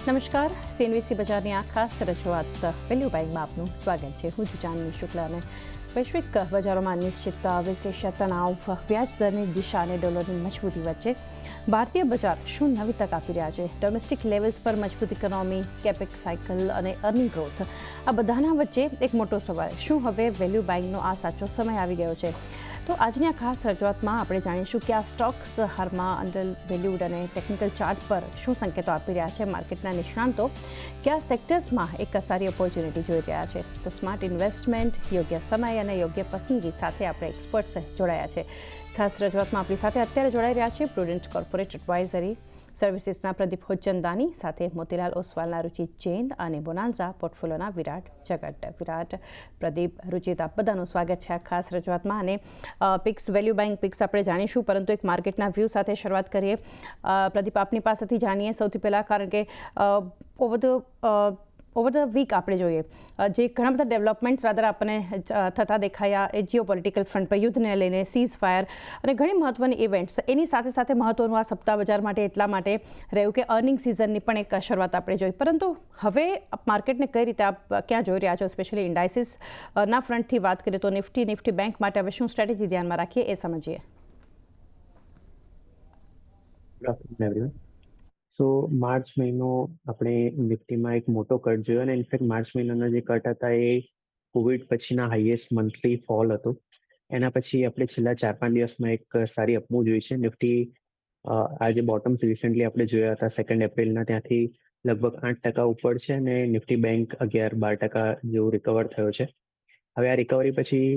નમસ્કાર, સીએનબીસી બજારની આ ખાસ રજૂઆત વેલ્યુ બાઇંગમાં આપનું સ્વાગત છે. હું છું ચાંદની શુક્લા અને વૈશ્વિક બજારોમાં અનિશ્ચિતતા, વેસ્ટ એશિયા તણાવ, વ્યાજ દરની દિશા અને ડોલરની મજબૂતી વચ્ચે ભારતીય બજાર શું નવી તક આપી રહ્યા છે? ડોમેસ્ટિક લેવલ્સ પર મજબૂત ઇકોનોમી, કેપેક્સ સાયકલ અને અર્નિંગ ગ્રોથ, આ બધાના વચ્ચે એક મોટો સવાલ, શું હવે વેલ્યુ બાઇંગનો આ સાચો સમય આવી ગયો છે? તો આજની આ ખાસ રજૂઆતમાં આપણે જાણીશું કે આ સ્ટોક્સ હાલમાં અંડર વેલ્યુડ અને ટેકનિકલ ચાર્ટ પર શું સંકેતો આપી રહ્યા છે. માર્કેટના નિષ્ણાંતો કયા સેક્ટર્સમાં એક સારી ઓપોર્ચ્યુનિટી જોઈ રહ્યા છે. તો સ્માર્ટ ઇન્વેસ્ટમેન્ટ, યોગ્ય સમય અને યોગ્ય પસંદગી સાથે આપણે એક્સપર્ટ્સ જોડાયા છે. ખાસ રજૂઆતમાં આપણી સાથે અત્યારે જોડાઈ રહ્યા છે પ્રુડન્ટ કોર્પોરેટ એડવાઇઝરી સર્વિસીસના પ્રદીપ હોચંદાની સાથે મોતીલાલ ઓસવાલના રુચિત જૈન અને બોનાન્ઝા પોર્ટફોલિયોના વિરાટ જગટ. વિરાટ, પ્રદીપ, રુચિત, આપ બધાનું સ્વાગત છે આ ખાસ રજૂઆતમાં. અને પિક્સ, વેલ્યુ બાઇંગ પિક્સ આપણે જાણીશું, પરંતુ એક માર્કેટના વ્યૂ સાથે શરૂઆત કરીએ. પ્રદીપ, આપની પાસેથી જાણીએ સૌથી પહેલાં, કારણ કે ઓવર ધ વીક આપણે જોઈએ જે ઘણા બધા ડેવલપમેન્ટ્સ રાદર આપણને થતા દેખાયા એ જીઓપોલિટિકલ ફ્રન્ટ પર, યુદ્ધને લઈને, સીઝ ફાયર અને ઘણી મહત્ત્વની ઇવેન્ટ્સ. એની સાથે સાથે મહત્ત્વનું આ સપ્તાહ બજાર માટે એટલા માટે રહ્યું કે અર્નિંગ સિઝનની પણ એક શરૂઆત આપણે જોઈ. પરંતુ હવે માર્કેટને કઈ રીતે આપ ક્યાં જોઈ રહ્યા છો? સ્પેશિયલી ઇન્ડાઇસીસના ફ્રન્ટથી વાત કરીએ તો નિફ્ટી બેંક માટે હવે શું સ્ટ્રેટેજી ધ્યાનમાં રાખીએ એ સમજીએ. સો માર્ચ મહિનો આપણે નિફ્ટીમાં એક મોટો કટ જોયો અને ઇનફેક્ટ માર્ચ મહિનાના જે કટ હતા એ કોવિડ પછીના હાઈએસ્ટ મંથલી ફોલ હતો. એના પછી આપણે છેલ્લા 4-5 દિવસમાં એક સારી અપમૂવ જોઈ છે. નિફ્ટી આજે બોટમ્સ રિસેન્ટલી આપણે જોયા હતા 2 એપ્રિલના, ત્યાંથી લગભગ 8% ઉપર છે અને નિફ્ટી બેંક 11-12% જેવું રિકવર થયો છે. હવે આ રિકવરી પછી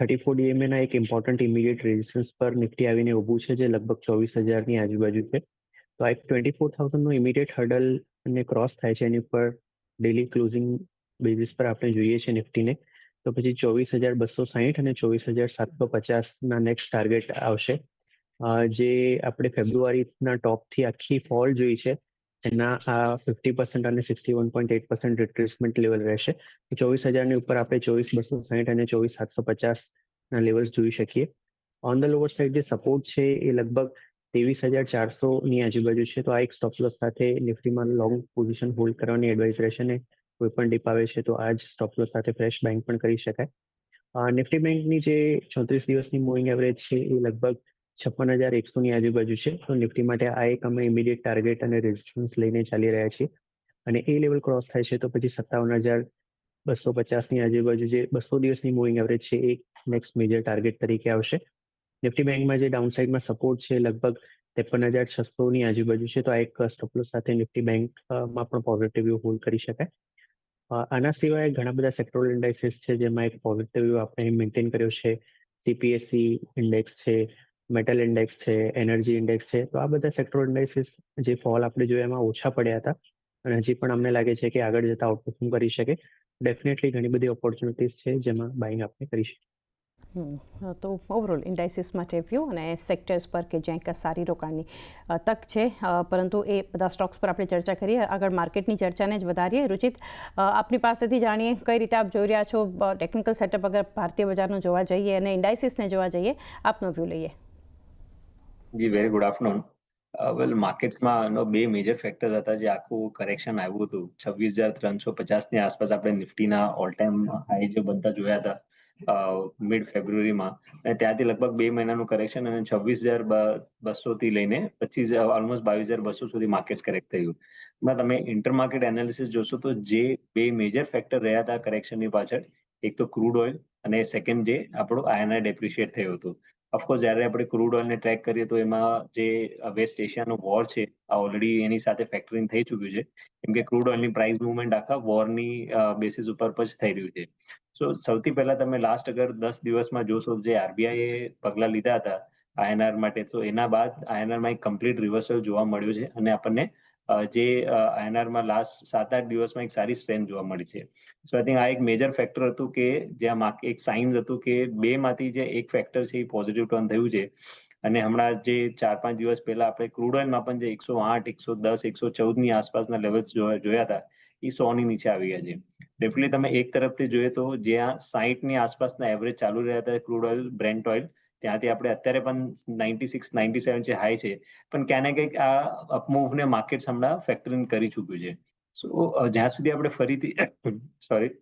34 DMA એક ઇમ્પોર્ટન્ટ ઇમિડિયેટ રેઝિસ્ટન્સ પર નિફ્ટી આવીને ઊભું છે, જે લગભગ 24,000ની આજુબાજુ છે. તો આ એક 24,000નું ઇમિડિયેટ હર્ડલ અને ક્રોસ થાય છે, એની ઉપર ડેલી ક્લોઝિંગ બેઝિસ પર આપણે જોઈએ છીએ નિફ્ટીને. તો પછી 24,260 અને 24,750ના નેક્સ્ટ ટાર્ગેટ આવશે, જે આપણે ફેબ્રુઆરીના ટોપથી આખી ફોલ જોઈ છે એના આ 50% અને 61.8% રિટ્રેસમેન્ટ લેવલ રહેશે. 24,000ની ઉપર આપણે 24,260 અને 24,750ના લેવલ્સ જોઈ શકીએ. ઓન ધ લોઅર સાઈડ જે સપોર્ટ છે એ લગભગ 23,400ની આજુબાજુ છે. તો આ એક સ્ટોપ લોસ સાથે નિફ્ટીમાં લોંગ પોઝિશન હોલ્ડ કરવાની એડવાઇસ રહેશે ને કોઈ પણ ડીપ આવે છે તો આ જ સ્ટોપ લોસ સાથે ફ્રેશ બાઇંગ પણ કરી શકાય. નિફ્ટી બેંકની જે 34 દિવસની મૂવિંગ એવરેજ છે એ લગભગ 56,100ની આજુબાજુ છે. તો નિફ્ટી માટે આ એક અમે ઇમિડિયેટ ટાર્ગેટ અને રેઝિસ્ટન્સ લઈને ચાલી રહ્યા છીએ અને એ લેવલ ક્રોસ થાય છે તો પછી 57,250ની આજુબાજુ જે 200 દિવસની મૂવિંગ એવરેજ છે એ નેક્સ્ટ મેજર ટાર્ગેટ તરીકે આવશે. નિફ્ટી બેંકમાં જે ડાઉનસાઇડમાં સપોર્ટ છે લગભગ 53,600ની આજુબાજુ છે. તો આ એક સ્ટોપ લોસ સાથે નિફ્ટી બેંકમાં પણ પોઝિટિવ વ્યૂ હોલ્ડ કરી શકાય. આના સિવાય ઘણા બધા સેક્ટોરલ ઇન્ડાઇસીસ છે જેમાં એક પોઝિટિવ વ્યૂ આપણે મેન્ટેન કર્યો છે. CPSE ઇન્ડેક્સ છે, મેટલ ઇન્ડેક્સ છે, એનર્જી ઇન્ડેક્સ છે. તો આ બધા સેક્ટોરલ ઇન્ડાઇસીસ જે ફોલ આપણે જોયા એમાં ઓછા પડ્યા હતા અને હજી પણ અમને લાગે છે કે આગળ જતા આઉટપરફોર્મ કરી શકે. ડેફિનેટલી ઘણી બધી ઓપોર્ચ્યુનિટીઝ છે જેમાં બાઇંગ આપણે કરી શકીએ. તો ઓવરઓલ ઇન્ડાઇસીસ માટે વ્યૂ અને સેક્ટર્સ પર કે જ્યાં એક સારી રોકાણની તક છે, પરંતુ એ બધા સ્ટોક્સ પર આપણે ચર્ચા કરીએ. આગળ માર્કેટની ચર્ચાને જ વધારીએ. રુચિત, આપની પાસેથી જાણીએ કઈ રીતે આપ જોઈ રહ્યા છો ટેકનિકલ સેટઅપ અગર ભારતીય બજારનું જોવા જઈએ અને ઇન્ડાઇસીસને જોવા જઈએ, આપનો વ્યૂ લઈએ. જી, વેરી ગુડ આફ્ટરનૂન. વેલ, માર્કેટમાં બે મેજર ફેક્ટર્સ હતા જે આખું કરેક્શન આવ્યું હતું. 26,350ની આસપાસ આપણે નિફ્ટીના ઓલ ટાઈમ હાઈ જો બનતા જોયા હતા મિડ ફેબ્રુઆરીમાં, અને ત્યાંથી લગભગ 2 મહિનાનું કરેક્શન અને 26,200થી લઈને ઓલમોસ્ટ 22,200 સુધી માર્કેટ કરેક્ટ થયું. તમે ઇન્ટર માર્કેટ એનાલિસિસ જોશો તો જે બે મેજર ફેક્ટર રહ્યા હતા કરેક્શનની પાછળ, એક તો ક્રૂડ ઓઇલ અને સેકન્ડ જે આપણું INR ડેપ્રિશિએટ થયું હતું. ઓફકોર્સ જ્યારે આપણે ક્રૂડ ઓઇલને ટ્રેક કરીએ તો એમાં જે વેસ્ટ એશિયાનો વોર છે આ ઓલરેડી એની સાથે ફેક્ટરિંગ થઈ ચૂક્યું છે, કેમ કે ક્રૂડ ઓઇલની પ્રાઇસ મુવમેન્ટ આખા વોરની બેસિસ ઉપર જ થઈ રહ્યું છે. સો સૌથી પહેલા તમે લાસ્ટ અગર 10 દિવસમાં જોશો જે RBI એ પગલાં લીધા હતા INR માટે, તો એના બાદ INRમાં એક કમ્પ્લીટ રિવર્સલ જોવા મળ્યું છે અને આપણને જે INRમાં લાસ્ટ 7-8 દિવસમાં એક સારી સ્ટ્રેન્થ જોવા મળી છે. સો આઈ થિંક આ એક મેજર ફેક્ટર હતું કે જ્યાં એક સાઇન્સ હતું કે બેમાંથી જે એક ફેક્ટર છે એ પોઝિટિવ ટર્ન થયું છે. અને હમણાં જે 4-5 દિવસ પહેલા આપણે ક્રૂડ ઓઇલમાં પણ જે 108, 110, 114ની આસપાસના લેવલ્સ જોયા હતા એ 100ની નીચે આવી ગયા છે. ડેફિનેટલી તમે એક તરફથી જોઈએ તો જ્યાં 60ની આસપાસના એવરેજ ચાલુ રહ્યા હતા ક્રૂડ ઓઇલ, બ્રેન્ટ ઓઇલ, ત્યાંથી આપણે અત્યારે પણ 96 97 છે હાઈ છે, પણ ક્યાં ને કંઈક આ અપમૂવને માર્કેટ હમણાં ફેક્ટર ઇન કરી ચૂક્યું છે. સો જ્યાં સુધી આપણે ફરીથી સોરી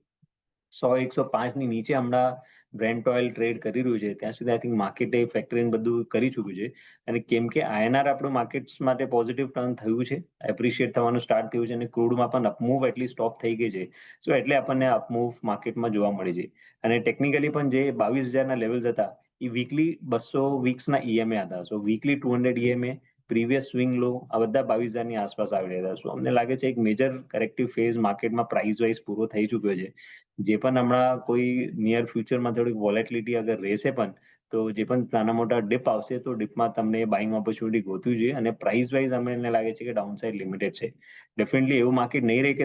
100-105 ની નીચે હમણાં બ્રેન્ટ ઓઇલ ટ્રેડ કરી રહ્યું છે ત્યાં સુધી આઈ થિંક માર્કેટે ફેક્ટર ઇન બધું કરી ચૂક્યું છે. અને કેમ કે INR આપણું માર્કેટ્સ માટે પોઝિટિવ ટર્ન થયું છે, એપ્રિશિએટ થવાનું સ્ટાર્ટ થયું છે અને ક્રૂડમાં પણ અપમૂવ એટલી સ્ટોપ થઈ ગઈ છે. સો એટલે આપણને અપમૂવ માર્કેટમાં જોવા મળે છે. અને ટેકનિકલી પણ જે 22,000ના લેવલ્સ હતા એ વીકલી 200 વીક્સના EMA હતા. સો વીકલી 200 EMA, પ્રીવિયસ સ્વિંગ લો આ બધા 22,000ની આસપાસ આવી રહ્યા હતા. સો અમને લાગે છે એક મેજર કરેક્ટિવ ફેઝ માર્કેટમાં પ્રાઇસ વાઇઝ પૂરો થઈ ચૂક્યો છે. જે પણ હમણાં કોઈ નિયર ફ્યુચરમાં થોડીક વોલેટિલિટી અગર રહેશે પણ તો જે પણ નાના મોટા ડિપ આવશે તો ડિપમાં તમને બાઇંગ ઓપોર્ચ્યુનિટી ગોતવી જોઈએ. અને પ્રાઇસ વાઇઝ અમને લાગે છે કે ડાઉનસાઇડ લિમિટેડ છે. ડેફિનેટલી એવું માર્કેટ નહીં રહે કે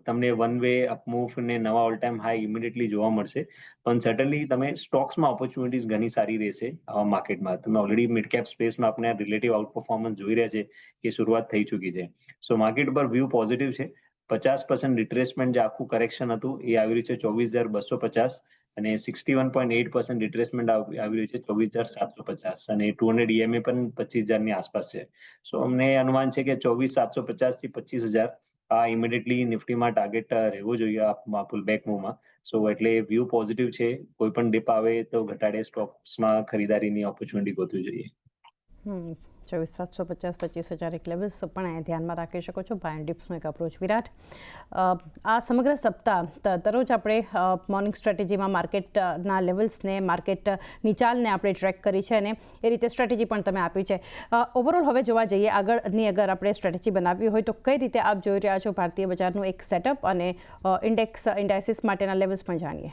તમને વન વે અપમૂવ ને નવા ઓલ ટાઈમ હાઈ ઇમિડિયેટલી જોવા મળશે, પણ સર્ટનલી તમે સ્ટોક્સમાં ઓપોર્ચ્યુનિટીઝ ઘણી સારી રહેશે આવા માર્કેટમાં. તમે ઓલરેડી મિડ કેપ સ્પેસમાં આપણે રિલેટિવ આઉટ પરફોર્મન્સ જોઈ રહ્યા છે કે શરૂઆત થઈ ચૂકી છે. સો માર્કેટ પર વ્યૂ પોઝિટિવ છે. 50% રિટ્રેસમેન્ટ જે આખું કરેક્શન હતું એ આવી રહ્યું છે 24,250 અને 61.8% રિટ્રેસમેન્ટ આવી રહ્યું છે 24,750 અને 200 EMA પણ 25,000ની આસપાસ છે. સો અમને અનુમાન છે કે 24,750 થી 25,000 આ ઇમિડિયેટલી નિફ્ટીમાં ટાર્ગેટ રહેવો જોઈએ આ પુલબેક મૂવમાં. સો એટલે વ્યૂ પોઝિટિવ છે. કોઈ પણ ડિપ આવે તો ઘટાડે સ્ટોક્સમાં ખરીદારીની ઓપોર્ચ્યુનિટી ગોતવી જોઈએ. 24,750 25,000 એક લેવલ્સ પણ અહીંયા ધ્યાનમાં રાખી શકો છો. બાય એન્ડ ડિપ્સનો એક અપ્રોચ. વિરાટ, આ સમગ્ર સપ્તાહ દરરોજ આપણે મોર્નિંગ સ્ટ્રેટેજીમાં માર્કેટના લેવલ્સને, માર્કેટની ચાલને આપણે ટ્રેક કરી છે અને એ રીતે સ્ટ્રેટેજી પણ તમે આપી છે. ઓવરઓલ હવે જોવા જઈએ આગળની અગર આપણે સ્ટ્રેટેજી બનાવવી હોય તો કઈ રીતે આપ જોઈ રહ્યા છો ભારતીય બજારનું એક સેટઅપ અને ઇન્ડાઇસિસ માટેના લેવલ્સ પણ જાણીએ.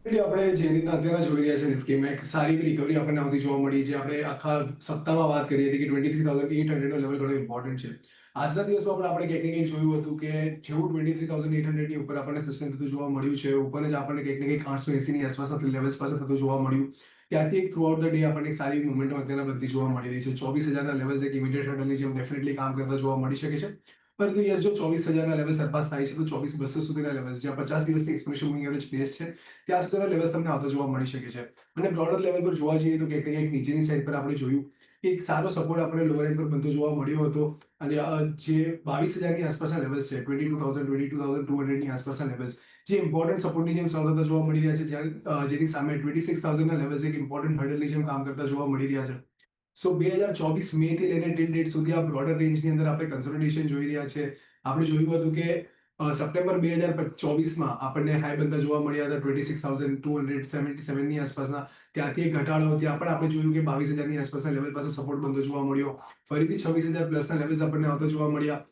આપણે જે રીતના અત્યારે જોઈ રહ્યા છે નિફ્ટીમાં એક સારી રિકવરી આપણને આવતી જોવા મળી છે. આપણે આખા સપ્તાહમાં વાત કરી હતી કે 23,800 નો લેવલ ઘણો ઇમ્પોર્ટન્ટ છે. આજના દિવસમાં પણ આપણે ક્યાંક ને ક્યાંક જોયું હતું કે જેવું 23,800 ની ઉપર આપણને સસ્ટેન થતું જોવા મળ્યું છે, ઉપર જ આપણને કંઈક ને કંઈક 880 ની આસપાસના લેવલ્સ પાસે થતું જોવા મળ્યું. ત્યારથી એક થ્રુ આઉટ ધ ડે આપણને એક સારી મોમેન્ટમ અત્યારે વધતી જોવા મળી રહી છે. 24,000ના લેવલ્સ એક ઇમિડિયેટ હર્ડલની જેમ ડેફિનેટલી કામ કરતા જોવા મળી શકે છે. પરંતુ યસ, જો 24,000ના લેવલ સરપાસ થાય છે તો 24,200 સુધીના લેવલ્સ જ્યાં 50 દિવસની એક્સપોનેન્શિયલ મૂવિંગ એવરેજ બેઝ છે ત્યાં સુધીના લેવલ્સ તમને આવતા જોવા મળી શકે છે. અને બ્રોડર લેવલ પર જોવા જઈએ તો ક્યાંક ને ક્યાંક નીચેની સાઈડ પર આપણે જોયું કે એક સારો સપોર્ટ આપણે લોઅર એન્ડ પર બનતો જોવા મળ્યો હતો. અને જે 22,000ની આસપાસના લેવલ્સ છે, 22,200ની આસપાસના લેવલ્સ જે ઇમ્પોર્ટન્ટ સપોર્ટની જેમ સર્વ થતા જોવા મળી રહ્યા છે, જ્યારે જેની સામે 26,000ના લેવલ્સ એક ઇમ્પોર્ટન્ટ હર્ડલની જેમ કામ કરતા જોવા મળી રહ્યા છે. સો 2024 મે થી લઈને ટિલ ડેટ સુધી આ બ્રોડર રેન્જની અંદર આપણે કન્સોલિડેશન જોઈ રહ્યા છે. આપણે જોયું હતું કે સપ્ટેમ્બર 2024માં આપણને હાઈ બનતા જોવા મળ્યા હતા 26,277ની આસપાસના. ત્યાંથી એક ઘટાડો, ત્યાં પણ આપણે જોયું કે 22,000ની આસપાસના લેવલ પાસે સપોર્ટ બનતો જોવા મળ્યો. ફરીથી 26,000 પ્લસના લેવલ્સ આપણને આવતા જોવા મળ્યા.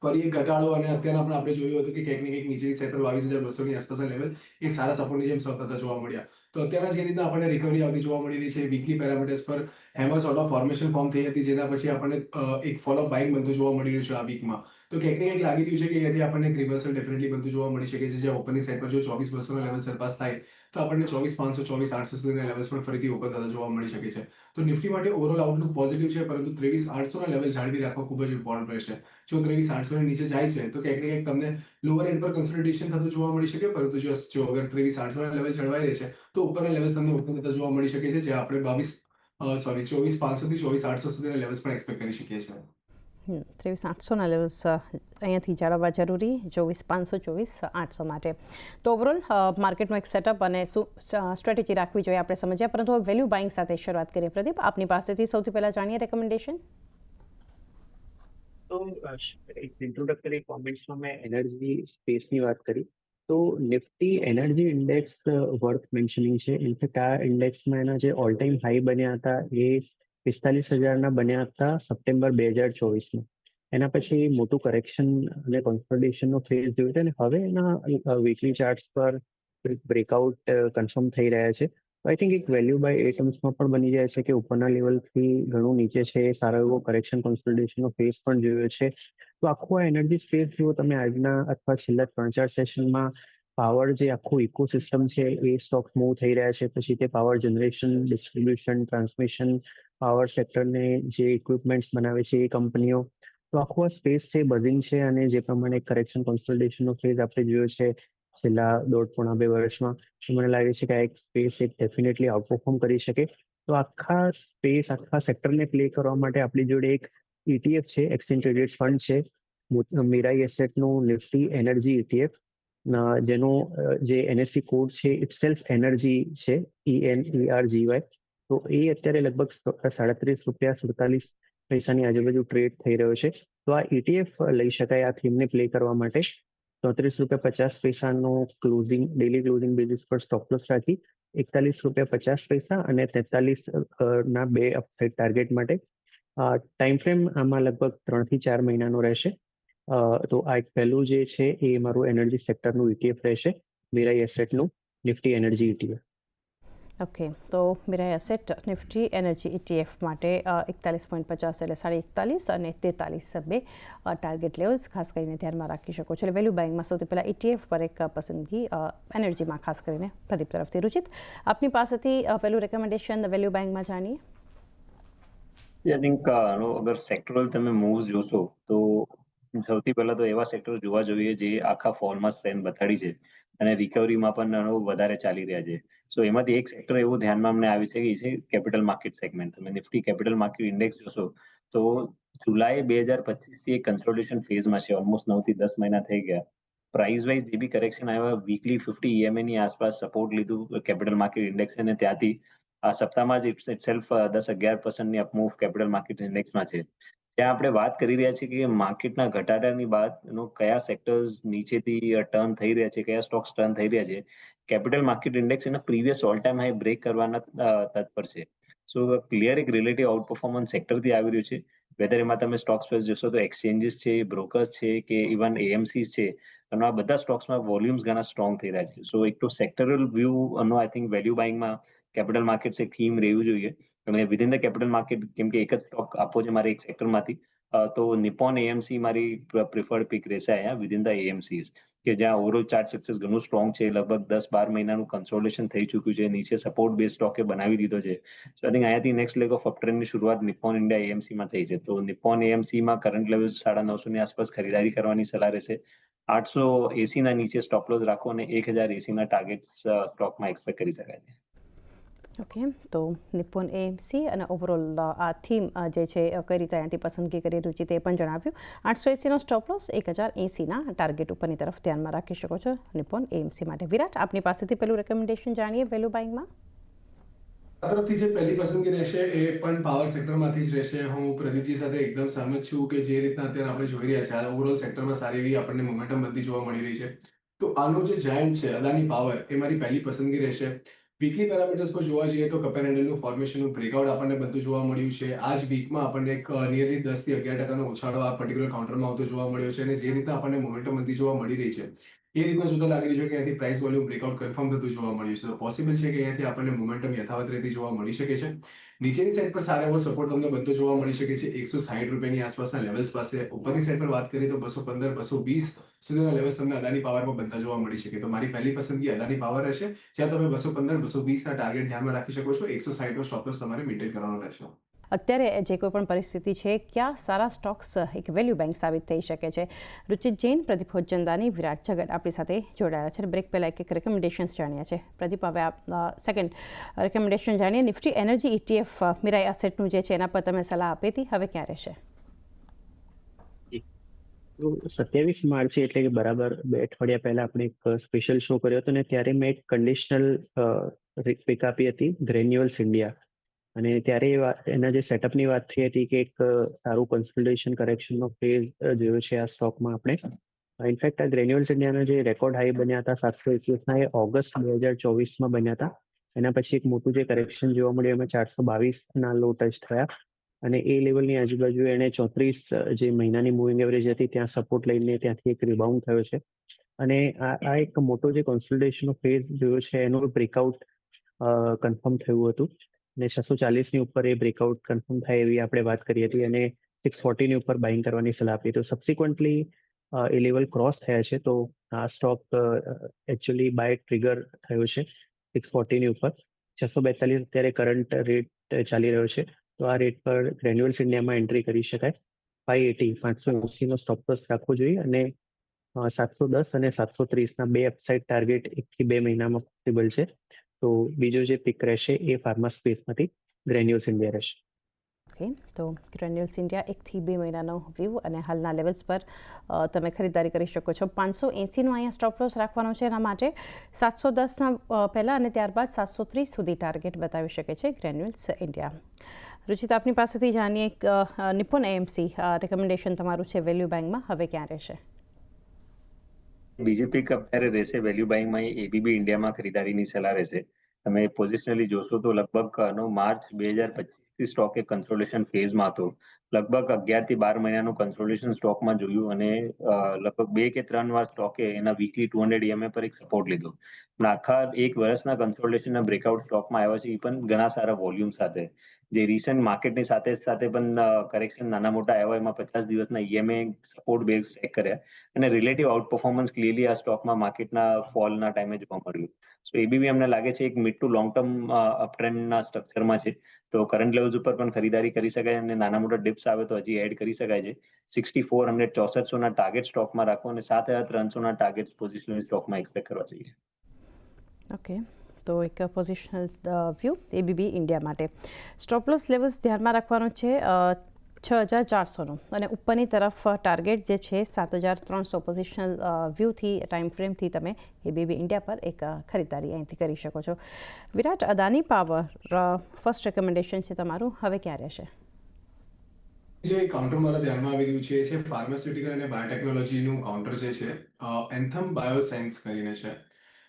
ફરી એક ઘટાડો અને અત્યારે આપણે જોયું હતું કે ક્યાંક ને ક્યાંક નીચેની સાઈડ પર 22,200ની આસપાસના લેવલ એક સારા સપોર્ટની જેમ સર્વ થતા જોવા મળ્યા. તો અત્યારના જે રીતના આપણને રિકવરી આવતી જોવા મળી રહી છે વીકલી પેરામીટર્સ પર, hammer sort of formation form થઈ હતી જેના પછી આપણને એક ફોલોઅપ બાઇંગ બનતું જોવા મળી રહ્યું છે આ વીકમાં. તો ક્યાંક ને ક્યાંક લાગી રહ્યું છે કે અહીંયાથી આપણને એક રિવર્સલ ડેફિનેટલી બનતું જોવા મળી શકે છે. જ્યાં ઓપનની સાઈડ પર જો 24,200નો લેવલ સરપાસ થાય તો આપણને 24,500 24,800 સુધીના લેવલ્સ પણ ફરીથી ઓપન થતા જોવા મળી શકે છે. તો નિફ્ટી માટે ઓવરઓલ આઉટલુક પોઝિટિવ છે, પરંતુ 23,800ના લેવલ જાળવી રાખવા ખૂબ જ ઇમ્પોર્ટન્ટ રહેશે. જો 23,800ની નીચે જાય છે તો ક્યાંક ને ક્યાંક તમને લોઅર એન્ડ પર કન્સોલિડેશન થતું જોવા મળી શકે, પરંતુ જો અગર 23,800ના લેવલ જળવાઈ રહે છે તો ઉપરના લેવલ્સ તમને ઓપન થતા જોવા મળી શકે છે, જે આપણે 24,500 થી 24,800 સુધીના લેવલ્સ પણ એક્સપેક્ટ કરી શકીએ છીએ. 23,800ના લેવલ્સ અહીંયાથી જાળવવા જરૂરી, 24,500 24,800 માટે. તો ઓવરઓલ માર્કેટનો એક સેટઅપ અને શું સ્ટ્રેટેજી રાખવી જોઈએ આપણે સમજ્યા, પરંતુ હવે વેલ્યુ બાઇંગ સાથે શરૂઆત કરીએ. પ્રદીપ, આપની પાસેથી સૌથી પહેલા જાણીએ રેકમેન્ડેશન. તો ઇન્ટ્રોડક્ટરી કોમેન્ટ્સમાં મેં એનર્જી સ્પેસની વાત કરી. તો નિફ્ટી એનર્જી ઇન્ડેક્સ વર્થ મેન્શનિંગ છે. ઇનફેક્ટ આ ઇન્ડેક્સમાં એના જે ઓલ ટાઈમ હાઈ બન્યા હતા એ 45,000ના બન્યા હતા સપ્ટેમ્બર 2024માં. એના પછી મોટું કરેક્શન અને કોન્સોલિડેશનનો ફેઝ જોયો છે અને હવે એના વીકલી ચાર્ટ્સ પર બ્રેકઆઉટ કન્ફર્મ થઈ રહ્યા છે. આઈ થિંક એક વેલ્યુ બાય એ ટર્મ્સમાં પણ બની જાય છે કે ઉપરના લેવલથી ઘણું નીચે છે, સારો એવો કરેક્શન કોન્સોલિડેશનનો ફેઝ પણ જોયો છે. તો આખું આ એનર્જી સ્પેસ જુઓ તમે આજના અથવા છેલ્લા 3-4 સેશનમાં પાવર જે આખું ઇકોસિસ્ટમ છે એ સ્ટોક્સ મૂવ થઈ રહ્યા છે. પછી તે power generation, distribution, transmission, power સેક્ટરને જે ઇક્વિપમેન્ટ્સ બનાવે છે એ કંપનીઓ. તો આખું આ સ્પેસ છે બઝિંગ છે અને જે પ્રમાણે કરેક્શન કોન્સોલિડેશનનો ફેઝ આપણે જોયો છે છેલ્લા 1.5-2 વર્ષમાં. તો મને લાગે છે કે આ એક સ્પેસ એક ડેફિનેટલી આઉટપરફોર્મ કરી શકે. તો આખા સ્પેસ, આખા સેક્ટરને પ્લે કરવા માટે આપણી જોડે એક ETF છે, એક્સચેન્જ ટ્રેડેડ ફંડ છે, મીરાઈ એસેટનું નિફ્ટી એનર્જી ETF, જેનો જે NSE કોડ છે ઇટસેલ્ફ એનર્જી છે, ENERGY. તો એ અત્યારે લગભગ ₹37.47 આજુબાજુ ટ્રેડ થઈ રહ્યો છે. તો આ ETF લઈ શકાય આ થીમને પ્લે કરવા માટે. ₹34.50 ડેલી ક્લોઝિંગ બેઝિસ પર સ્ટોપ લોસ રાખી ₹41.50 અને 43 ના 2 અપસાઇડ ટાર્ગેટ માટે. ટાઈમ ફ્રેમ આમાં લગભગ 3 થી 4 મહિનાનો રહેશે. તો આ એક પહેલું જે છે એ મારું એનર્જી સેક્ટરનું ETF રહેશે, મીરાઈ એસેટનું નિફ્ટી એનર્જી ETF. ઓકે, તો મીરાઈ એસેટ નિફ્ટી એનર્જી ETF માટે 41.50 એટલે 41.5 અને 43 બે ટાર્ગેટ લેવલ્સ ખાસ કરીને ધ્યાનમાં રાખી શકો છો. એટલે વેલ્યુ બાઇંગમાં સૌથી પહેલાં ETF પર એક પસંદગી એનર્જીમાં ખાસ કરીને પ્રદીપ તરફથી. રુચિત, આપની પાસેથી પહેલું રેકમેન્ડેશન વેલ્યુ બાઇંગમાં જાણીએ. આઈ થિંક અગર સેક્ટરલ તમે મૂવ્સ જોશો તો સૌથી પહેલા તો એવા સેક્ટર જોવા જોઈએ જે આખા ફોલમાં સ્ટ્રેન્થ બતાડી છે અને રિકવરીમાં પણ વધારે ચાલી રહ્યા છે. સો એમાંથી એક સેક્ટર એવું ધ્યાનમાં અમને આવી છે કે છે કેપિટલ માર્કેટ સેગમેન્ટ. તમે નિફ્ટી કેપિટલ માર્કેટ ઇન્ડેક્સ જોશો તો જુલાઈ 2025 કન્સોલિડેશન ફેઝમાં છે. ઓલમોસ્ટ 9 થી 10 મહિના થઈ ગયા. પ્રાઇસ વાઇઝ જે બી કરેક્શન આવ્યા, વીકલી 50 EMA ની આસપાસ સપોર્ટ લીધું કેપિટલ માર્કેટ ઇન્ડેક્સ, અને ત્યાંથી આ સપ્તાહમાં જ ઇટસેલ્ફ 10-11% અપમૂવ કેપિટલ માર્કેટ ઇન્ડેક્સમાં છે. ત્યાં આપણે વાત કરી રહ્યા છીએ કે માર્કેટના ઘટાડાની બાદ કયા સેક્ટર્સ નીચેથી ટર્ન થઈ રહ્યા છે, કયા સ્ટોક્સ ટર્ન થઈ રહ્યા છે. કેપિટલ માર્કેટ ઇન્ડેક્સ એના previous all time high break કરવાના તત્પર છે. સો ક્લિયર એક રિલેટિવ આઉટ પરફોર્મન્સ સેક્ટરથી આવી રહ્યું છે. વેધર એમાં તમે સ્ટોક સ્પેસ જોશો તો એક્સચેન્જીસ છે, બ્રોકર્સ છે કે ઇવન AMCs છે, અને આ બધા સ્ટોક્સમાં વોલ્યુમ્સ ઘણા સ્ટ્રોંગ થઈ રહ્યા છે. સો એક તો sectoral view I think value બાઇંગમાં કેપિટલ માર્કેટ્સ એક થીમ રહેવું જોઈએ. અને વિધિન ધ કેપિટલ માર્કેટ, કેમ કે એક જ સ્ટોક આપવો છે મારે એક સેક્ટરમાંથી, તો નિપ્પોન AMC મારી પ્રિફર્ડ પિક રહેશે અહીંયા વિધિન ધ AMCs, કે જ્યાં ઓવરઓલ ચાર્ટ સક્સેસ ઘણું સ્ટ્રોંગ છે. લગભગ 10-12 મહિનાનું કન્સોલિડેશન થઈ ચૂક્યું છે. નીચે સપોર્ટ બેઝ સ્ટોકે બનાવી દીધો છે. સો આઈ થિંક અહીંયાથી નેક્સ્ટ લેગ ઓફ અપટ્રેન્ડની શરૂઆત નિપ્પોન ઇન્ડિયા AMCમાં થઈ છે. તો નિપ્પોન AMCમાં કરંટ લેવલ 950 ની આસપાસ ખરીદારી કરવાની સલાહ રહેશે. 880 ના નીચે સ્ટોપ લોસ રાખો અને 1080 ના ટાર્ગેટ સ્ટોકમાં એક્સપેક્ટ કરી શકાય છે. ઓકે, તો નિપ્પોન AMC અને ઓવરઓલ આ થીમ જે છે કઈ રીતે અહીંયાથી પસંદગી કરી રુચિ તે પણ જણાવ્યું. 880નો સ્ટોપ લોસ 1080ના ટાર્ગેટ ઉપરની તરફ ધ્યાનમાં રાખી શકો છો નિપ્પોન AMC માટે. વિરાટ, આપની પાસેથી પેલું રેકમેન્ડેશન જાણીએ વેલ્યુ બાઇંગમાં. તરફથી જે પહેલી પસંદગી રહેશે એ પણ પાવર સેક્ટરમાંથી જ રહેશે. હું પ્રદીપજી સાથે એકદમ સહમત છું કે જે રીતના અત્યારે આપણે જોઈ રહ્યા છીએ ઓવરઓલ સેક્ટરમાં સારી એવી આપણને મોમેન્ટમ બનતી જોવા મળી રહી છે. તો આનો જે જાયન્ટ છે અદાની પાવર, એ મારી પહેલી પસંદગી રહેશે. વીકલી પેરામીટર્સ પર જોવા જઈએ તો કપેર હેન્ડલનું ફોર્મેશનનું બ્રેકઆઉટ આપણને બનતું જોવા મળ્યું છે. આ જ વીકમાં આપણને એક નિયરલી 10 થી 11% ઉછાળો આ પર્ટિક્યુલર કાઉન્ટરમાં આવતો જોવા મળ્યો છે. અને જે રીતે આપણને મોમેન્ટમ બનતી જોવા મળી રહી છે એ રીતના જોતા લાગી રહ્યું છે કે અહીંયાથી પ્રાઇસ વોલ્યુમ બ્રેકઆઉટ કન્ફર્મ થતું જોવા મળ્યું છે. તો પોસિબલ છે કે અહીંયાથી આપણને મોમેન્ટમ યથાવત રહેતી જોવા મળી શકે છે. નીચેની સાઈડ પર સારો એવો સપોર્ટ તમને બનતો જોવા મળી શકે છે ₹160 આસપાસના લેવલ્સ પાસે. ઉપરની સાઈડ પર વાત કરીએ તો 215-220 સુધીના લેવલ્સ તમને અદાની પાવરમાં બનતા જોવા મળી શકે. તો મારી પહેલી પસંદગી અદાની પાવર રહેશે, જ્યાં તમે 215-220 ના ટાર્ગેટ ધ્યાનમાં રાખી શકો છો. 160નો સ્ટોપ લોસ તમારે મેન્ટેન કરવાનો રહેશે. અત્યારે જે કોઈ પણ પરિસ્થિતિ છે, ક્યાં સારા સ્ટોક્સ એક વેલ્યુ બેંક સાબિત થઈ શકે છે? રુચિત જૈન, પ્રદીપ હોજચંદાની, વિરાટ જગત આપણી સાથે જોડાયા છે. બ્રેક પહેલાં એક રેકમેન્ડેશન્સ જાણ્યા છે. પ્રદીપ, હવે આપ સેકન્ડ રેકમેન્ડેશન જાણીએ. નિફ્ટી એનર્જી ETF મીરાઈ એસેટનું જે છે એના પર તમે સલાહ આપી હતી, હવે ક્યાં રહેશે? 27 માર્ચે એટલે કે બરાબર 2 અઠવાડિયા પહેલા આપણે એક સ્પેશિયલ શો કર્યો હતો, અને ત્યારે મેં એક કન્ડિશનલ પિક આપી હતી ગ્રેન્યુઅલ્સ ઇન્ડિયા. અને ત્યારે એના જે સેટઅપની વાત થઈ હતી કે એક સારું કન્સોલિડેશન કરેક્શનનો ફેઝ જોયો છે આ સ્ટોકમાં આપણે. ઇનફેક્ટ આ ગ્રેન્યુઅલ્સ ઇન્ડિયાના જે રેકોર્ડ હાઈ બન્યા હતા 721ના, એ ઓગસ્ટ 2024માં બન્યા હતા. એના પછી એક મોટું જે કરેક્શન જોવા મળ્યું એમાં 422ના લો ટચ થયા, અને એ લેવલની આજુબાજુ એને 34 જે મહિનાની મૂવિંગ એવરેજ હતી ત્યાં સપોર્ટ લઈને ત્યાંથી એક રિબાઉન્ડ થયો છે. અને આ એક મોટો જે કોન્સોલિડેશનનો ફેઝ જોયો છે એનું બ્રેકઆઉટ કન્ફર્મ થયું હતું. અને 640ની ઉપર એ બ્રેકઆઉટ કન્ફર્મ થાય એવી આપણે વાત કરી હતી, અને 640ની ઉપર બાઇંગ કરવાની સલાહ આપી. તો સબસિક્વન્ટલી એ લેવલ ક્રોસ થયા છે. તો આ સ્ટોક એકચ્યુઅલી બાય ટ્રિગર થયો છે 640ની ઉપર. 642 અત્યારે કરંટ રેટ ચાલી રહ્યો છે. તો આ રેટ પર ગ્રેન્યુઅલ્સ ઇન્ડિયામાં એન્ટ્રી કરી શકાય. 580નો સ્ટોપ લોસ રાખવો જોઈએ, અને 710 અને 730ના બે અપસાઇડ ટાર્ગેટ 1 થી 2 મહિનામાં પોસિબલ છે. તો બીજો જે પિક રહેશે એ ફાર્મા સ્પેસમાંથી ગ્રેન્યુલ્સ ઇન્ડિયા રહેશે. ઓકે, તો ગ્રેન્યુલ્સ ઇન્ડિયા 1 થી 2 મહિનાનો વ્યૂ અને હાલના લેવલ્સ પર તમે ખરીદારી કરી શકો છો. 580નો અહીંયા સ્ટોપ લોસ રાખવાનો છે. એના માટે 710ના પહેલાં અને ત્યારબાદ 730 સુધી ટાર્ગેટ બતાવી શકે છે ગ્રેન્યુલ્સ ઇન્ડિયા. રુચિત, આપની પાસેથી જાણીએ નિપુન એએમસી રેકમેન્ડેશન તમારું છે વેલ્યુ બેંકમાં, હવે ક્યાં રહેશે? બીજી પિક અત્યારે રહેશે વેલ્યુ બાઇંગમાં એબીબી ઇન્ડિયામાં ખરીદારીની સલાહ રહેશે. તમે પોઝિશનલી જોશો તો લગભગ માર્ચ 2025 સ્ટોક એક કન્સોલિડેશન ફેઝમાં હતો. લગભગ 11 થી 12 મહિનાનું કન્સોલિડેશન સ્ટોકમાં જોયું અને લગભગ 2 કે 3 વાર સ્ટોકે એના વીકલી 200 EMA પર એક સપોર્ટ લીધો. પણ આખા એક વર્ષના કન્સોલિડેશનના બ્રેકઆઉટ સ્ટોકમાં આવ્યા છે, એ પણ ઘણા સારા વોલ્યુમ સાથે. જે રિસન્ટ માર્કેટની સાથે પણ કરેક્શન નાના મોટા આવ્યા, એમાં 50 દિવસના EMA સપોર્ટ બેઝ ચેક કર્યા અને રિલેટિવ આઉટ પરફોર્મન્સ ક્લિયરલી આ સ્ટોકમાં માર્કેટના ફોલના ટાઈમે જોવા મળ્યું. સો એબીબી અમને લાગે છે એક મિડ ટુ લોંગ ટર્મ અપટ્રેન્ડના સ્ટ્રક્ચરમાં છે. તો કરંટ લેવલ્સ ઉપર પણ ખરીદારી કરી શકાય અને નાના મોટા ડિપ્સ આવે તો હજી એડ કરી શકાય છે. 6400 6400ના ટાર્ગેટ સ્ટોકમાં રાખો અને 7300ના ટાર્ગેટ પોઝિશનલ સ્ટોકમાં એક્સપેક્ટ કરવા જોઈએ. ઓકે, તો એક પોઝિશનલ વ્યૂ એબીબી ઇન્ડિયા માટે. સ્ટોપ લોસ લેવલ્સ ધ્યાનમાં રાખવાનું છે 6400નો અને ઉપરની તરફ ટાર્ગેટ જે છે 7300. પોઝિશનલ વ્યૂથી ટાઈમ ફ્રેમથી તમે એબીબી ઇન્ડિયા પર એક ખરીદારી અહીંથી કરી શકો છો. વિરાટ, અદાની પાવર ફર્સ્ટ રેકમેન્ડેશન છે તમારું, હવે ક્યાં રહેશે? જે કાઉન્ટર મારા ધ્યાનમાં આવી રહ્યું છે એ છે ફાર્માસ્યુટિકલ અને બાયોટેકનોલોજીનું કાઉન્ટર જે છે એન્થમ બાયોસાયન્સ કરીને છે.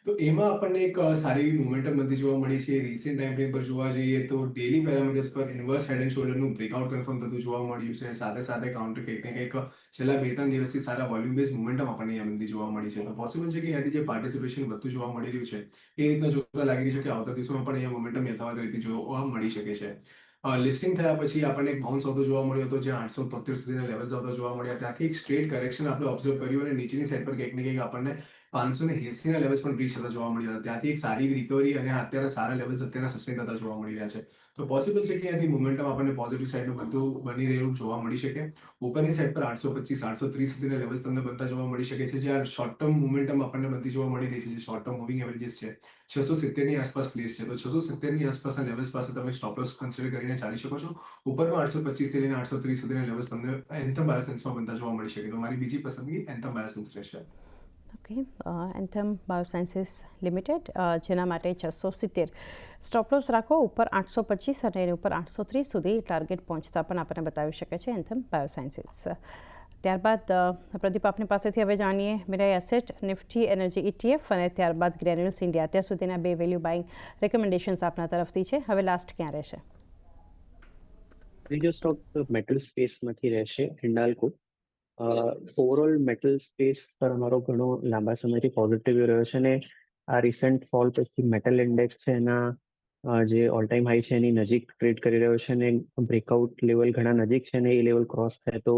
તો એમાં આપણને એક સારી એવી મોમેન્ટમ બધી જોવા મળી છે. રિસેન્ટ ટાઈમ ફ્રેમ પર જોવા જઈએ તો ડેલી પેરામીટર્સ પર ઇન્વર્સ હેડ એન્ડ શોલ્ડરનું બ્રેકઆઉટ કન્ફર્મ થતું જોવા મળ્યું છે. સાથે સાથે કાઉન્ટર કંઈક ને કંઈક છેલ્લા 2-3 દિવસથી સારા વોલ્યુમ બેઝ મોમેન્ટમ આપણને અહીંયા બધી જોવા મળી છે. તો પોસિબલ છે કે અહીંયાથી જે પાર્ટિસિપેશન વધતું જોવા મળી રહ્યું છે એ રીતના જોતા લાગી રહ્યું છે કે આવતા દિવસોમાં પણ અહીંયા મોમેન્ટમ યથાવત રીતે જોવા મળી શકે છે. લિસ્ટિંગ થયા પછી આપણને એક બાઉન્સ આવતો જોવા મળ્યો હતો, જ્યાં 873 સુધીના લેવલ્સ આવતા જોવા મળ્યા. ત્યાંથી એક સ્ટ્રેટ કરેક્શન આપણે ઓબ્ઝર્વ કર્યું અને નીચેની સાઈડ પર કંઈક ને કંઈક આપણને 580ના લેવલ્સ પણ રીચ થતા જોવા મળ્યા હતા. ત્યાંથી એક સારી રિકવરી અને અત્યારે સારા લેવલ્સ અત્યારે સસ્ટેન થતા જોવા મળી રહ્યા છે. તો પોસિબલ છે કે અહીંયાથી મોમેન્ટમ આપણને પોઝિટિવ સાઈડનું બધું બની રહેલું જોવા મળી શકે. ઉપરની સાઈડ પર 825 830 સુધીના લેવલ્સ તમને બનતા જોવા મળી શકે છે, જ્યાં શોર્ટ ટર્મ મોમેન્ટમ આપણને બનતી જોવા મળી રહી છે. જે શોર્ટ ટર્મ મૂવિંગ એવરેજીસ છે 670ની આસપાસ પ્લેસ છે. તો 670ની આસપાસના લેવલ્સ પાસે તમે સ્ટોપ લોસ કન્સિડર કરીને ચાલી શકો છો. ઉપરમાં 825 થી લઈને 830 સુધીના લેવલ્સ તમને એન્થમ બાયોસાયન્સમાં બનતા જોવા મળી શકે. તો મારી બીજી પસંદગી એન્થમ બાયોસાયન્સ રહેશે. ઓકે, એન્થમ બાયોસાયન્સીસ લિમિટેડ, જેના માટે 670 સ્ટોપ લોસ રાખો. ઉપર 825 અને એની ઉપર 830 સુધી ટાર્ગેટ પહોંચતા પણ આપણને બતાવી શકે છે એન્થમ બાયોસાયન્સીસ. ત્યારબાદ પ્રદીપ, આપની પાસેથી હવે જાણીએ મિરાઈ એસેટ, નિફ્ટી એનર્જી ETF અને ત્યારબાદ ગ્રેન્યુલ્સ ઇન્ડિયા. અત્યાર સુધીના 2 વેલ્યુ બાઇંગ રેકમેન્ડેશન્સ આપના તરફથી છે. હવે લાસ્ટ ક્યાં રહેશે? ત્રીજો સ્ટોક મેટલ સ્પેસમાંથી રહેશે હિન્ડાલ્કો. ઓવરઓલ મેટલ સ્પેસ પર અમારો ઘણો લાંબા સમયથી પોઝિટિવ રહ્યો છે અને આ રિસન્ટ ફોલ પછી મેટલ ઇન્ડેક્સ છે એના જે ઓલ ટાઈમ હાઈ છે એની નજીક ટ્રેડ કરી રહ્યો છે અને બ્રેકઆઉટ લેવલ ઘણા નજીક છે અને એ લેવલ ક્રોસ થાય તો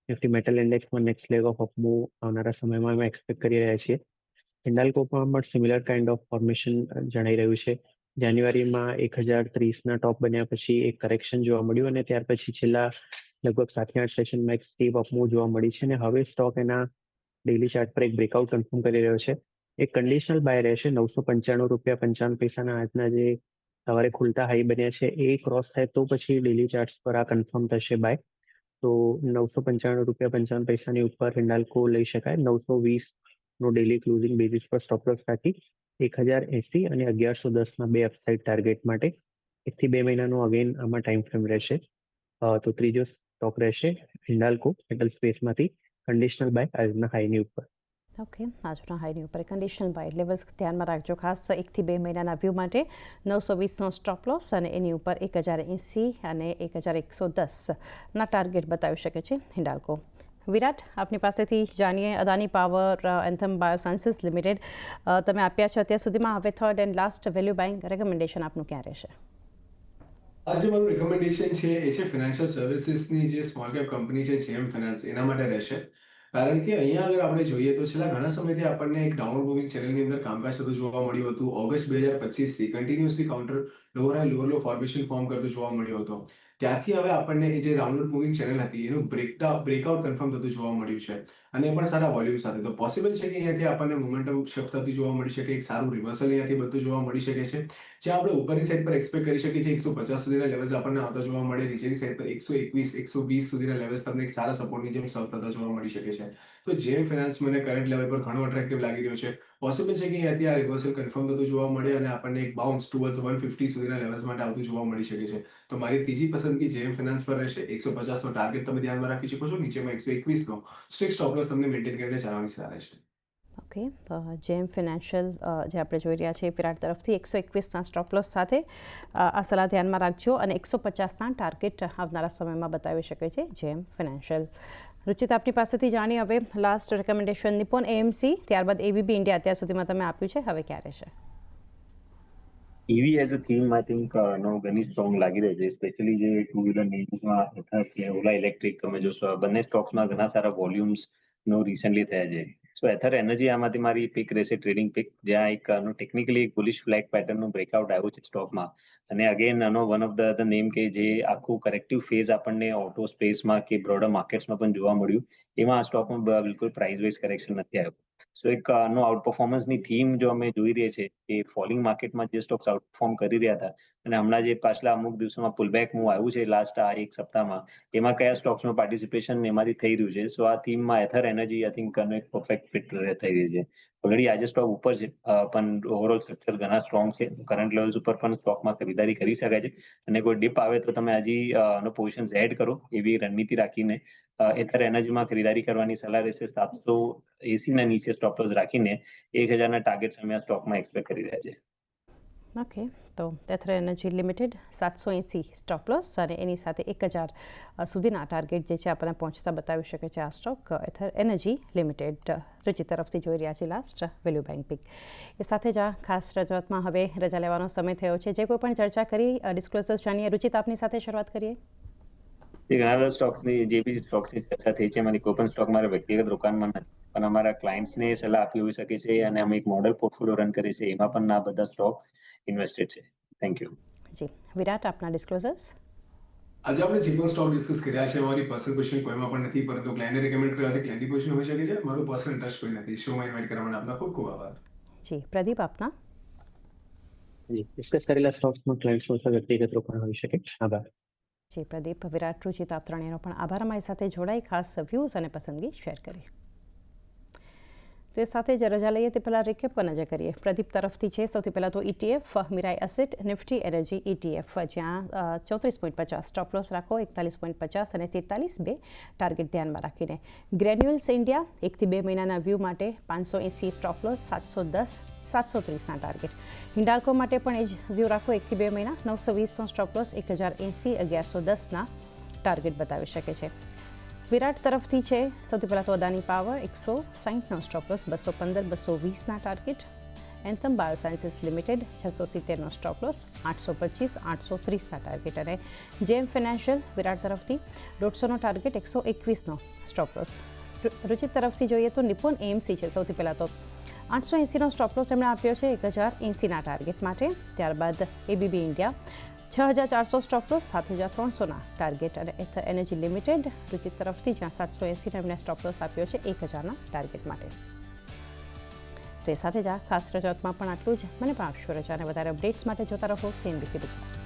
નિફ્ટી મેટલ ઇન્ડેક્સમાં નેક્સ્ટ લેગ ઓફ અપમૂવ આવનારા સમયમાં અમે એક્સપેક્ટ કરી રહ્યા છીએ. હિન્ડાલ્કોમાં પણ સિમિલર કાઇન્ડ ઓફ ફોર્મેશન જણાઈ રહ્યું છે. જાન્યુઆરીમાં 1030ના ટોપ બન્યા પછી એક કરેક્શન જોવા મળ્યું અને ત્યાર પછી છેલ્લા લગભગ 7-8 સેશનમાં એક સ્ટીપ અપમૂવ જોવા મળી છે અને હવે સ્ટોક એના ડેલી ચાર્ટ પર એક બ્રેકઆઉટ કન્ફર્મ કરી રહ્યો છે. એક કન્ડિશનલ બાય રહેશે 995 રૂપિયા 55 પૈસાના આજના જે સવારે ખુલતા હાઈ બન્યા છે એ ક્રોસ થાય તો પછી ડેલી ચાર્ટ્સ પર આ કન્ફર્મ થશે બાય. તો 995 રૂપિયા 55 પૈસાની ઉપર હિન્ડાલ્કો લઈ શકાય. 920નો ડેલી ક્લોઝિંગ બેઝિસ પર સ્ટોપ લોસ રાખી 1080 અને 1110ના બે અપસાઇડ ટાર્ગેટ માટે 1 થી 2 મહિનાનો અગેન આમાં ટાઈમ ફ્રેમ રહેશે. તો ત્રીજો સ્ટોક રહેશે હિન્ડાલ્કો મેટલ સ્પેસમાંથી કન્ડિશનલ બાય આજના હાઈની ઉપર. ઓકે, આજના હાઈની ઉપર કન્ડિશનલ બાય લેવલ્સ ધ્યાનમાં રાખજો ખાસ 1 થી 2 મહિનાના વ્યૂ માટે. 920નો સ્ટોપ લોસ અને એની ઉપર 1080 અને 1110ના ટાર્ગેટ બતાવી શકે છે હિન્ડાલ્કો. વિરાટ, આપની પાસેથી જાણીએ Adani power, anthem biosciences limited તમે આપ્યા છો અત્યાર સુધીમાં. હવે third and last value buying recommendation આપનું ક્યાં રહેશે? આજે મારું રિકમેન્ડેશન છે એ છે ફિનાન્શિયલ સર્વિસીસની જે સ્મોલ કેપ કંપની છે જેમ ફિનાન્સ, એના માટે રહેશે. કારણ કે અહીંયા અગર આપણે જોઈએ તો છેલ્લા ઘણા સમયથી આપણને એક ડાઉનવર્ડ મૂવિંગ ચેનલની અંદર કામકાજ થતું જોવા મળ્યું હતું. ઓગસ્ટ 2025થી continuously counter lower high lower low formation form કરતો જોવા મળ્યો હતો. ત્યાંથી હવે આપણને એ જે રાઉન્ડઅપ મૂવિંગ ચેનલ હતી એનું બ્રેકઆઉટ કન્ફર્મ થતું જોવા મળ્યું છે અને એ પણ સારા વોલ્યુમ સાથે. તો પોસિબલ છે કે અહીંયાથી આપણને મોમેન્ટમ શિફ્ટ થતી જોવા મળી શકે, એક સારું રિવર્સલ અહીંયાથી બધું જોવા મળી શકે છે. જે આપણે ઉપરની સાઈડ પર એક્સપેક્ટ કરી શકીએ છીએ 150 સુધીના લેવલ્સ આપણને આવતા જોવા મળે, નીચેની સાઈડ પર 121 120 સુધીના લેવલ્સ તમને એક સારા સપોર્ટની જેમ સર્વ થતા જોવા મળી શકે છે. તો જેમ ફિનાન્સ મને કરંટ લેવલ પર ઘણો અટ્રેક્ટિવ લાગી રહ્યો છે. પોસિબલ છે કે અહીંયાથી આ રિવર્સલ કન્ફર્મ થતું જોવા મળે અને આપણને એક બાઉન્સ ટુવર્ડ્સ 150 સુધીના લેવલ્સ માટે આવતું જોવા મળી શકે છે. તો મારી ત્રીજી પસંદગી જેમ ફિનાન્સ પર રહેશે. 150 નો ટાર્ગેટ તમે ધ્યાનમાં રાખી શકો છો, નીચેમાં 121 નો સ્ટ્રિક્ટ સ્ટોપ લોસ તમને મેન્ટેન કરીને ચાલવાની સલાહ રહેશે. ઓકે, જેમ ફિનાન્શિયલ જે આપણે જોઈ રહ્યા છીએ વિરાટ તરફથી 121ના સ્ટોપ લોસ સાથે આ સલાહ ધ્યાનમાં રાખજો અને 150ના ટાર્ગેટ આવનારા સમયમાં બતાવી શકે છે જેમ ફિનાન્શિયલ. રુચિત, આપની પાસેથી જાણીએ હવે લાસ્ટ રેકમેન્ડેશન નિપ્પોન એએમસી, ત્યારબાદ એબીબી ઇન્ડિયા અત્યાર સુધીમાં તમે આપ્યું છે, હવે ક્યારે છે? EV as a theme I think ઘણી સ્ટ્રોંગ લાગી રહી છે, સ્પેશિયલી જે ટુ વ્હીલર ન્યુઝમાં છે, ઓલા ઇલેક્ટ્રિક તમે જોશો બંને સ્ટોક્સમાં ઘણા સારા વોલ્યુમ્સ નો રિસેન્ટલી થયા છે. સો એથર એનર્જી આમાંથી મારી પિક રહેશે, ટ્રેડિંગ પિક, જ્યાં એક ટેકનિકલી એક બુલિશ ફ્લેગ પેટર્નનું બ્રેકઆઉટ આવ્યું છે સ્ટોકમાં. અને again one of the name કે જે આખું કરેક્ટિવ ફેઝ આપણને ઓટો સ્પેસમાં કે બ્રોડર માર્કેટ્સમાં પણ જોવા મળ્યું, એમાં આ સ્ટોકમાં બિલકુલ પ્રાઇસ વાઇઝ કરેક્શન નથી આવ્યું. સો એક આઉટ પરફોર્મન્સની થીમ જો અમે જોઈ રહ્યા છે કે ફોલિંગ માર્કેટમાં જે સ્ટોક્સ આઉટ પરફોર્મ કરી રહ્યા હતા અને હમણાં જે પાછલા અમુક દિવસોમાં પુલબેક મૂવ આવ્યું છે લાસ્ટ આ એક સપ્તાહમાં, એમાં કયા સ્ટોક્સમાં પાર્ટિસિપેશન એમાંથી થઈ રહ્યું છે. સો આ થીમમાં એથર એનર્જી આઈ થિંક એક પરફેક્ટ ફિટ થઈ રહી છે. ઓલરેડી આજે સ્ટોક ઉપર છે પણ ઓવરઓલ સ્ટ્રક્ચર ઘણા સ્ટ્રોંગ છે. કરંટ લેવલ્સ ઉપર પણ સ્ટોકમાં ખરીદારી કરી શકાય છે અને કોઈ ડીપ આવે તો તમે હજી પોઝિશન એડ કરો એવી રણનીતિ રાખીને એથર એનર્જીમાં ખરીદારી કરવાની સલાહ રહેશે. 780 ના નીચે સ્ટોપ લોસ રાખીને 1000ના ટાર્ગેટ અમે આ સ્ટોકમાં એક્સપેક્ટ કરી રહ્યા છે. ઓકે, તો Ather energy limited 780 stop loss અને એની સાથે 1000 સુધીના ટાર્ગેટ જે છે આપણને પહોંચતા બતાવી શકે છે આ સ્ટોક એથર એનર્જી લિમિટેડ. રુચિ તરફથી જોઈ રહ્યા છીએ લાસ્ટ વેલ્યુ બેંક પિક. એ સાથે જ આ ખાસ રજૂઆતમાં હવે રજા લેવાનો સમય થયો છે. જે કોઈ પણ ચર્ચા કરી ડિસ્ક્લોઝર્સ જાણીએ. રુચિત, આપની સાથે શરૂઆત કરીએ. ઘણા બધા સ્ટોક્સની જે બી સ્ટોક્સની ચર્ચા થઈ છે એમાંથી કોઈ પણ સ્ટોક મારા વ્યક્તિગત રોકાણમાં નથી, પણ અમારા ક્લાયન્ટ્સને સલાહ આપી હોઈ શકે છે અને અમે એક મોડેલ પોર્ટફોલિયો રન કરીએ છીએ, એમાં પણ આ બધા સ્ટોક્સ ઇન્વેસ્ટેડ છે. Thank you. જી વિરાટ, આપના ડિસ્ક્લોઝર્સ. આજે આપણે જે પણ સ્ટોક ડિસ્કસ કર્યા છે મારી પર્સનલ પોઝિશન કોઈમાં પણ નથી, પરંતુ ક્લાયન્ટને રેકમેન્ડ કરવાથી ક્લાયન્ટની પોઝિશન હોઈ શકે છે. મારું પર્સનલ ઇન્ટરેસ્ટ કોઈ નથી. શોમાં ઇન્વાઇટ કરવા માટે આપનો ખૂબ ખૂબ આભાર. જી પ્રદીપ, આપના. જી, ડિસ્કસ કરેલા સ્ટોક્સમાં ક્લાયન્ટ્સ અથવા વ્યક્તિગત રોકાણ હોઈ શકે. આભાર. જી પ્રદીપ, વિરાટ, રુચિત, આપ ત્રણેયનો પણ આભાર અમારી સાથે જોડાઈ ખાસ વ્યૂઝ અને પસંદગી શેર કરી. તો એ સાથે જ રજા લઈએ તે પહેલાં રિકેપ પર નજર કરીએ. પ્રદીપ તરફથી છે સૌથી પહેલાં તો ETF Mirae asset Nifty energy ETF, જ્યાં 34.50 સ્ટોપ લોસ રાખો, 41.50 અને 43.2 ટાર્ગેટ ધ્યાનમાં રાખીને. ગ્રેન્યુલ્સ ઇન્ડિયા 1 થી 2 મહિનાના વ્યૂ માટે 580 સ્ટોપ લોસ, 710 730ના ટાર્ગેટ. હિન્ડાલ્કો માટે પણ એ જ વ્યૂ રાખો, 1 થી 2 મહિના, 920નો સ્ટોપ લોસ, 1080 1110ના ટાર્ગેટ બતાવી શકે છે. વિરાટ તરફથી છે સૌથી પહેલાં તો અદાની પાવર 160નો સ્ટોપ લોસ, 215 220ના ટાર્ગેટ. એન્થમ બાયોસાયન્સીસ લિમિટેડ 670નો સ્ટોપ લોસ, 825 830ના ટાર્ગેટ. અને જેમ ફિનાન્શિયલ વિરાટ તરફથી 150નો ટાર્ગેટ, 121નો સ્ટોપ લોસ. રુચિત તરફથી જોઈએ તો નિપ્પોન એએમસી છે સૌથી પહેલાં તો 880નો સ્ટોપ લોસ એમણે આપ્યો છે 1080ના ટાર્ગેટ માટે. ત્યારબાદ એબીબી ઇન્ડિયા 6400 સ્ટોપ લોસ, 7300ના ટાર્ગેટ. અને એથર એનર્જી લિમિટેડ રુચિત તરફથી જ્યાં 780 એમણે સ્ટોપ લોસ આપ્યો છે 1000ના ટાર્ગેટ માટે. તો એ સાથે જ આ ખાસ રજૂઆતમાં પણ આટલું જ. મને પણ આપશો રજા અને વધારે અપડેટ્સ માટે જોતા રહો CNBC ગુજરાત.